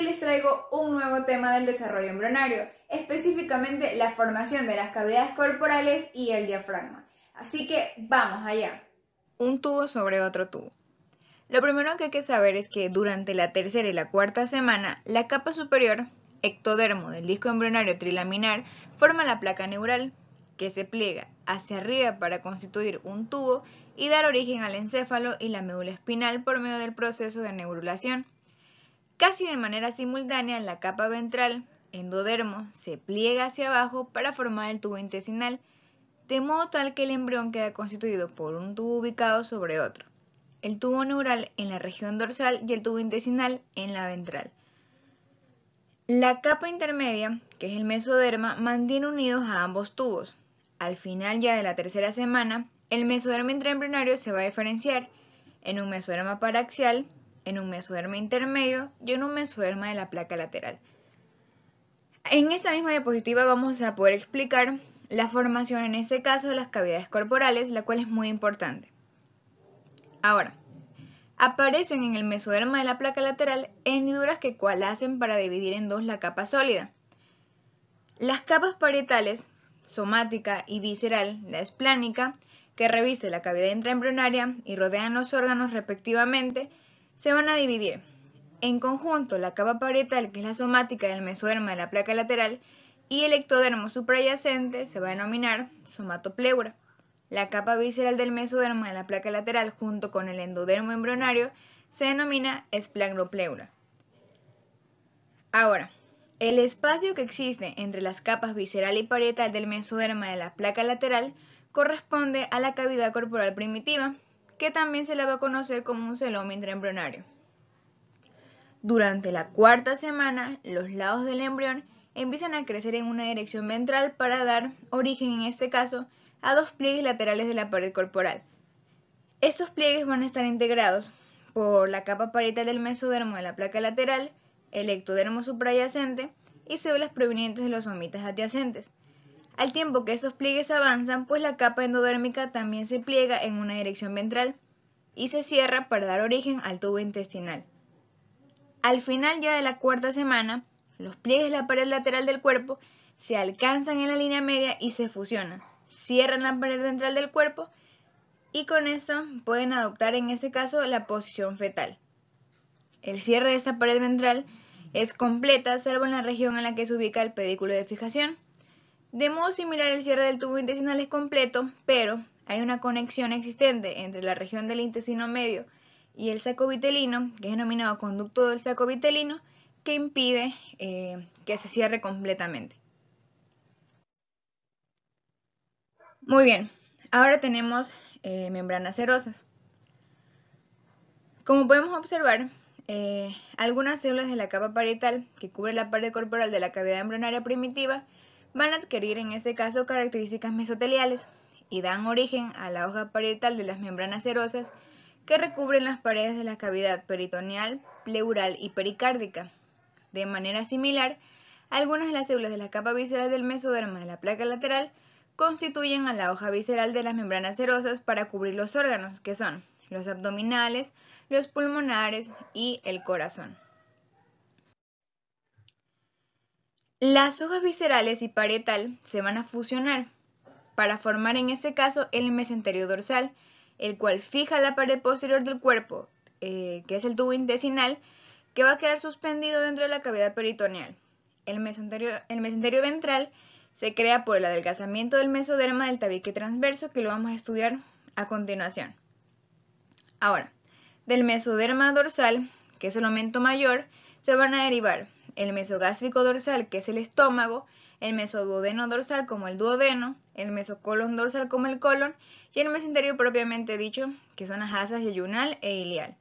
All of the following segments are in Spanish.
les traigo un nuevo tema del desarrollo embrionario, específicamente la formación de las cavidades corporales y el diafragma. Así que vamos allá. Un tubo sobre otro tubo. Lo primero que hay que saber es que durante la tercera y la cuarta semana, la capa superior, ectodermo del disco embrionario trilaminar, forma la placa neural, que se pliega hacia arriba para constituir un tubo y dar origen al encéfalo y la médula espinal por medio del proceso de neurulación. Casi de manera simultánea, la capa ventral, endodermo, se pliega hacia abajo para formar el tubo intestinal, de modo tal que el embrión queda constituido por un tubo ubicado sobre otro, el tubo neural en la región dorsal y el tubo intestinal en la ventral. La capa intermedia, que es el mesoderma, mantiene unidos a ambos tubos. Al final ya de la tercera semana, el mesoderma intraembrionario se va a diferenciar en un mesoderma paraxial, en un mesoderma intermedio y en un mesoderma de la placa lateral. En esta misma diapositiva vamos a poder explicar la formación en este caso de las cavidades corporales, la cual es muy importante. Ahora, aparecen en el mesoderma de la placa lateral hendiduras que coalescen para dividir en dos la capa sólida. Las capas parietales, somática y visceral, la esplánica, que reviste la cavidad intraembrionaria y rodean los órganos respectivamente, se van a dividir. En conjunto, la capa parietal, que es la somática del mesoderma de la placa lateral, y el ectodermo suprayacente se va a denominar somatopleura. La capa visceral del mesoderma de la placa lateral junto con el endodermo embrionario se denomina esplagmopleura. Ahora, el espacio que existe entre las capas visceral y parietal del mesoderma de la placa lateral corresponde a la cavidad corporal primitiva, que también se la va a conocer como un celoma intraembrionario. Durante la cuarta semana, los lados del embrión empiezan a crecer en una dirección ventral para dar origen, en este caso, a dos pliegues laterales de la pared corporal. Estos pliegues van a estar integrados por la capa parietal del mesodermo de la placa lateral, el ectodermo suprayacente y células provenientes de los somitas adyacentes. Al tiempo que estos pliegues avanzan, pues la capa endodérmica también se pliega en una dirección ventral y se cierra para dar origen al tubo intestinal. Al final ya de la cuarta semana, los pliegues de la pared lateral del cuerpo se alcanzan en la línea media y se fusionan, cierran la pared ventral del cuerpo y con esto pueden adoptar en este caso la posición fetal. El cierre de esta pared ventral es completa salvo en la región en la que se ubica el pedículo de fijación. De modo similar, el cierre del tubo intestinal es completo, pero hay una conexión existente entre la región del intestino medio y el saco vitelino, que es denominado conducto del saco vitelino, que impide que se cierre completamente. Muy bien, ahora tenemos membranas serosas. Como podemos observar, algunas células de la capa parietal que cubre la pared corporal de la cavidad embrionaria primitiva van a adquirir en este caso características mesoteliales y dan origen a la hoja parietal de las membranas serosas que recubren las paredes de la cavidad peritoneal, pleural y pericárdica. De manera similar, algunas de las células de la capa visceral del mesoderma de la placa lateral constituyen a la hoja visceral de las membranas serosas para cubrir los órganos, que son los abdominales, los pulmonares y el corazón. Las hojas viscerales y parietal se van a fusionar para formar en este caso el mesenterio dorsal, el cual fija la pared posterior del cuerpo, que es el tubo intestinal, que va a quedar suspendido dentro de la cavidad peritoneal. El mesenterio ventral se crea por el adelgazamiento del mesoderma del tabique transverso, que lo vamos a estudiar a continuación. Ahora, del mesoderma dorsal, que es el aumento mayor, se van a derivar el mesogástrico dorsal, que es el estómago, el mesoduodeno dorsal como el duodeno, el mesocolon dorsal como el colon y el mesenterio propiamente dicho, que son las asas yeyunal e ilial.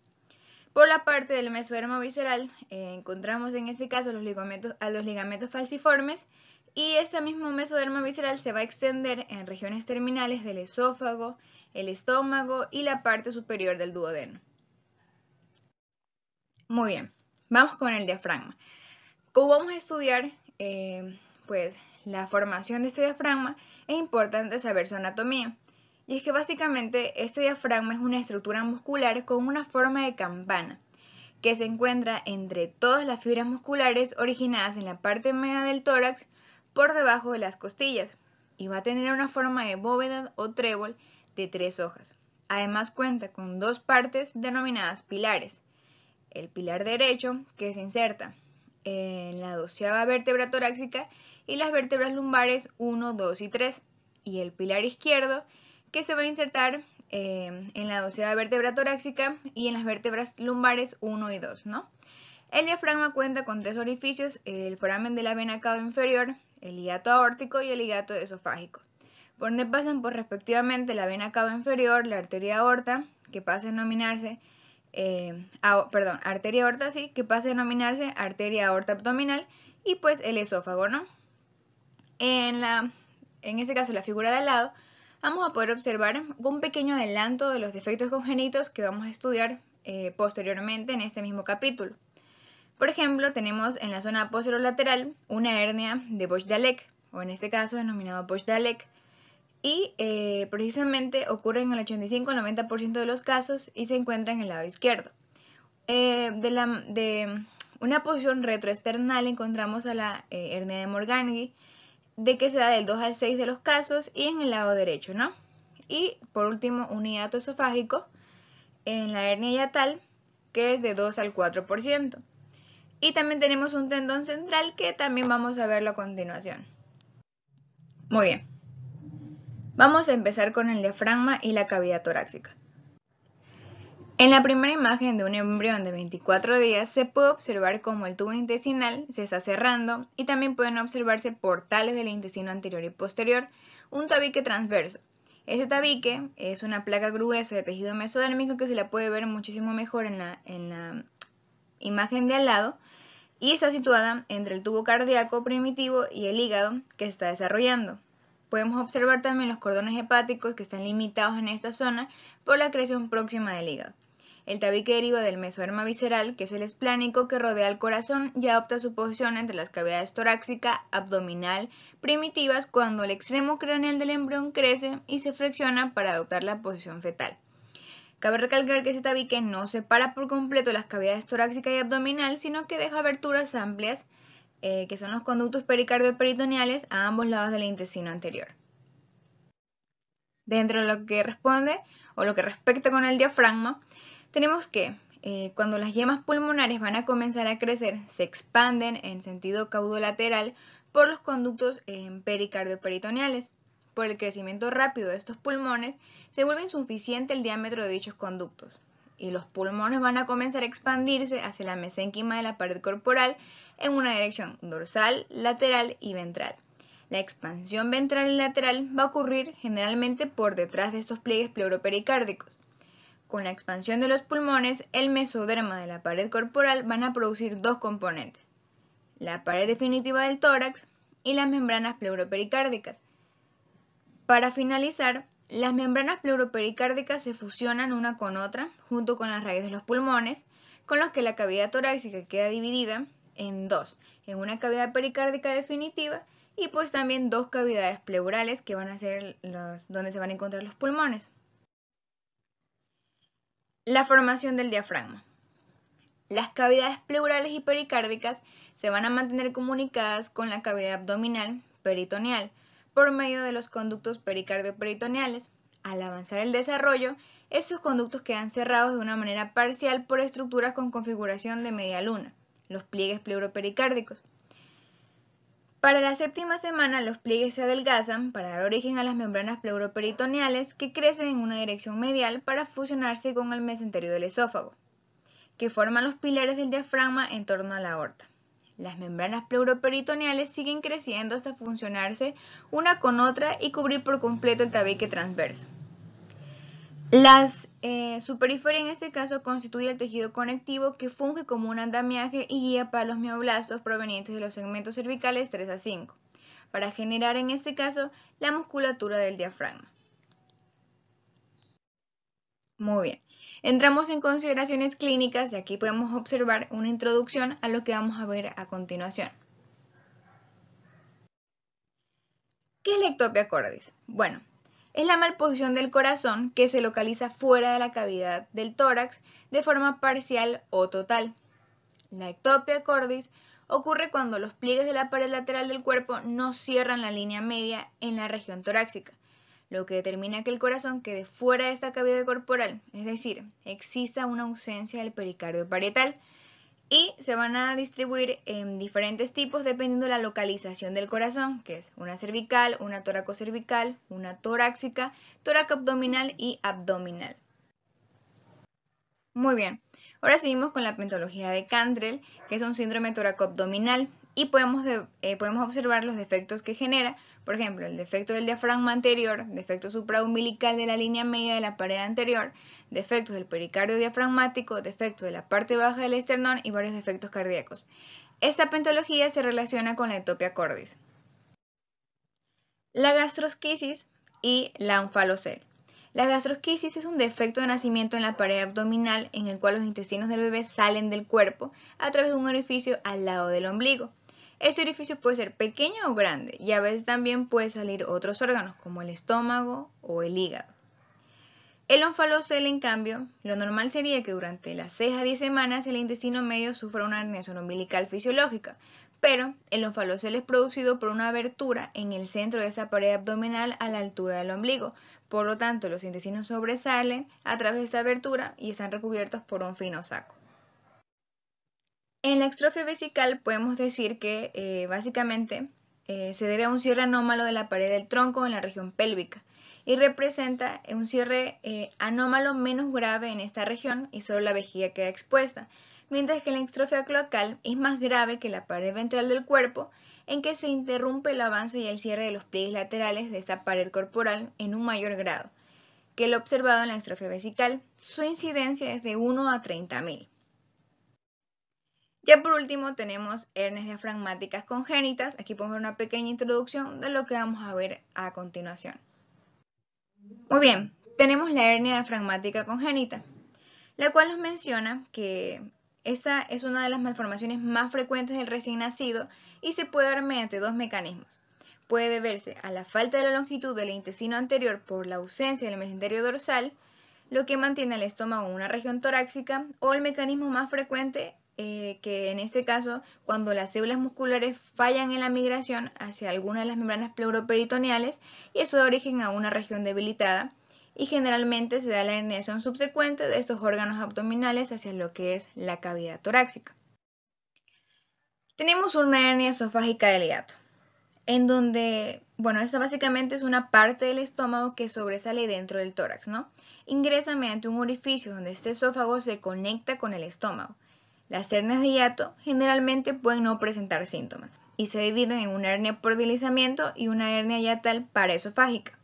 Por la parte del mesoderma visceral encontramos en este caso los ligamentos falciformes y este mismo mesoderma visceral se va a extender en regiones terminales del esófago, el estómago y la parte superior del duodeno. Muy bien, vamos con el diafragma. Como vamos a estudiar pues la formación de este diafragma, es importante saber su anatomía. Y es que básicamente este diafragma es una estructura muscular con una forma de campana, que se encuentra entre todas las fibras musculares originadas en la parte media del tórax por debajo de las costillas y va a tener una forma de bóveda o trébol de 3 hojas. Además cuenta con 2 partes denominadas pilares. El pilar derecho, que se inserta en la 12ª vértebra torácica y las vértebras lumbares 1, 2 y 3. Y el pilar izquierdo, que se va a insertar en la 12ª vértebra torácica y en las vértebras lumbares 1 y 2, ¿no? El diafragma cuenta con 3 orificios, el foramen de la vena cava inferior, el hiato aórtico y el hiato esofágico, por donde pasan por respectivamente la vena cava inferior, la arteria aorta, que pasa a denominarse arteria aorta, sí, que pasa a denominarse arteria aorta abdominal, y pues el esófago, ¿no? En este caso, la figura de al lado, vamos a poder observar un pequeño adelanto de los defectos congénitos que vamos a estudiar posteriormente en este mismo capítulo. Por ejemplo, tenemos en la zona posterolateral una hernia de Bosch-Dallek, o en este caso denominado Bosch-Dallek, y precisamente ocurre en el 85 al 90% de los casos y se encuentra en el lado izquierdo. De una posición retroesternal encontramos a la hernia de Morgagni, de que se da del 2 al 6 de los casos y en el lado derecho, ¿no? Y por último, un hiato esofágico en la hernia hiatal, que es de 2 al 4%. Y también tenemos un tendón central que también vamos a verlo a continuación. Muy bien. Vamos a empezar con el diafragma y la cavidad torácica. En la primera imagen de un embrión de 24 días se puede observar cómo el tubo intestinal se está cerrando y también pueden observarse portales del intestino anterior y posterior, un tabique transverso. Este tabique es una placa gruesa de tejido mesodérmico que se la puede ver muchísimo mejor en la imagen de al lado y está situada entre el tubo cardíaco primitivo y el hígado que se está desarrollando. Podemos observar también los cordones hepáticos que están limitados en esta zona por la creación próxima del hígado. El tabique deriva del mesoderma visceral, que es el esplánico que rodea el corazón y adopta su posición entre las cavidades torácica, abdominal, primitivas cuando el extremo craneal del embrión crece y se flexiona para adoptar la posición fetal. Cabe recalcar que este tabique no separa por completo las cavidades torácica y abdominal, sino que deja aberturas amplias, que son los conductos pericardio-peritoneales a ambos lados del intestino anterior. Dentro de lo que responde o lo que respecta con el diafragma, tenemos que cuando las yemas pulmonares van a comenzar a crecer, se expanden en sentido caudolateral por los conductos pericardio-peritoneales. Por el crecimiento rápido de estos pulmones, se vuelve insuficiente el diámetro de dichos conductos y los pulmones van a comenzar a expandirse hacia la mesénquima de la pared corporal en una dirección dorsal, lateral y ventral. La expansión ventral y lateral va a ocurrir generalmente por detrás de estos pliegues pleuropericárdicos. Con la expansión de los pulmones, el mesoderma de la pared corporal van a producir 2 componentes, la pared definitiva del tórax y las membranas pleuropericárdicas. Para finalizar, las membranas pleuropericárdicas se fusionan una con otra junto con la raíz de los pulmones, con los que la cavidad torácica queda dividida en 2, en una cavidad pericárdica definitiva y pues también 2 cavidades pleurales que van a ser donde se van a encontrar los pulmones. La formación del diafragma. Las cavidades pleurales y pericárdicas se van a mantener comunicadas con la cavidad abdominal peritoneal por medio de los conductos pericardio-peritoneales. Al avanzar el desarrollo, estos conductos quedan cerrados de una manera parcial por estructuras con configuración de media luna, los pliegues pleuropericárdicos. Para la 7ª semana, los pliegues se adelgazan para dar origen a las membranas pleuroperitoneales que crecen en una dirección medial para fusionarse con el mesenterio del esófago, que forman los pilares del diafragma en torno a la aorta. Las membranas pleuroperitoneales siguen creciendo hasta funcionarse una con otra y cubrir por completo el tabique transverso. Su periferia en este caso constituye el tejido conectivo que funge como un andamiaje y guía para los mioblastos provenientes de los segmentos cervicales 3 a 5, para generar en este caso la musculatura del diafragma. Muy bien, entramos en consideraciones clínicas y aquí podemos observar una introducción a lo que vamos a ver a continuación. ¿Qué es la ectopia cordis? Bueno, es la malposición del corazón que se localiza fuera de la cavidad del tórax de forma parcial o total. La ectopia cordis ocurre cuando los pliegues de la pared lateral del cuerpo no cierran la línea media en la región torácica, lo que determina que el corazón quede fuera de esta cavidad corporal, es decir, exista una ausencia del pericardio parietal, y se van a distribuir en diferentes tipos dependiendo de la localización del corazón, que es una cervical, una toracocervical, una torácica, toracoabdominal y abdominal. Muy bien, ahora seguimos con la patología de Cantrell, que es un síndrome toracoabdominal, y podemos observar los defectos que genera, por ejemplo, el defecto del diafragma anterior, defecto supraumbilical de la línea media de la pared anterior, defectos del pericardio diafragmático, defectos de la parte baja del esternón y varios defectos cardíacos. Esta patología se relaciona con la ectopia cordis. La gastrosquisis y la onfalocele. La gastrosquisis es un defecto de nacimiento en la pared abdominal en el cual los intestinos del bebé salen del cuerpo a través de un orificio al lado del ombligo. Este orificio puede ser pequeño o grande y a veces también puede salir otros órganos como el estómago o el hígado. El onfalocele, en cambio, lo normal sería que durante las 6 a 10 semanas el intestino medio sufra una herniación umbilical fisiológica, pero el onfalocele es producido por una abertura en el centro de esa pared abdominal a la altura del ombligo. Por lo tanto, los intestinos sobresalen a través de esta abertura y están recubiertos por un fino saco. En la extrofia vesical podemos decir que básicamente se debe a un cierre anómalo de la pared del tronco en la región pélvica y representa un cierre anómalo menos grave en esta región y solo la vejiga queda expuesta, mientras que la extrofia cloacal es más grave que la pared ventral del cuerpo, en que se interrumpe el avance y el cierre de los pliegues laterales de esta pared corporal en un mayor grado que lo observado en la extrofia vesical. Su incidencia es de 1 a 30.000. Ya por último tenemos hernias diafragmáticas congénitas. Aquí podemos ver una pequeña introducción de lo que vamos a ver a continuación. Muy bien, tenemos la hernia diafragmática congénita, la cual nos menciona que esta es una de las malformaciones más frecuentes del recién nacido y se puede dar mediante dos mecanismos. Puede deberse a la falta de la longitud del intestino anterior por la ausencia del mesenterio dorsal, lo que mantiene al estómago en una región torácica, o el mecanismo más frecuente, que en este caso, cuando las células musculares fallan en la migración hacia alguna de las membranas pleuroperitoneales y eso da origen a una región debilitada, y generalmente se da la herniación subsecuente de estos órganos abdominales hacia lo que es la cavidad torácica. Tenemos una hernia esofágica del hiato, en donde, esta básicamente es una parte del estómago que sobresale dentro del tórax, ¿no? Ingresa mediante un orificio donde este esófago se conecta con el estómago. Las hernias de hiato generalmente pueden no presentar síntomas y se dividen en una hernia por deslizamiento y una hernia hiatal paraesofágica.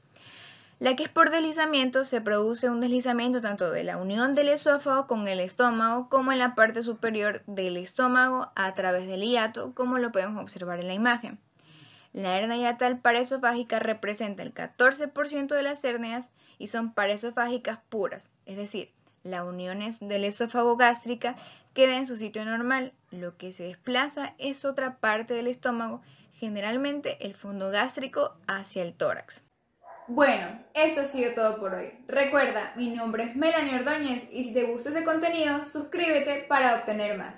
La que es por deslizamiento se produce un deslizamiento tanto de la unión del esófago con el estómago como en la parte superior del estómago a través del hiato, como lo podemos observar en la imagen. La hernia hiatal paraesofágica representa el 14% de las hernias y son paraesofágicas puras, es decir, la unión del esófago gástrica queda en su sitio normal, lo que se desplaza es otra parte del estómago, generalmente el fondo gástrico hacia el tórax. Bueno, esto ha sido todo por hoy. Recuerda, mi nombre es Melanie Ordóñez y si te gustó este contenido, suscríbete para obtener más.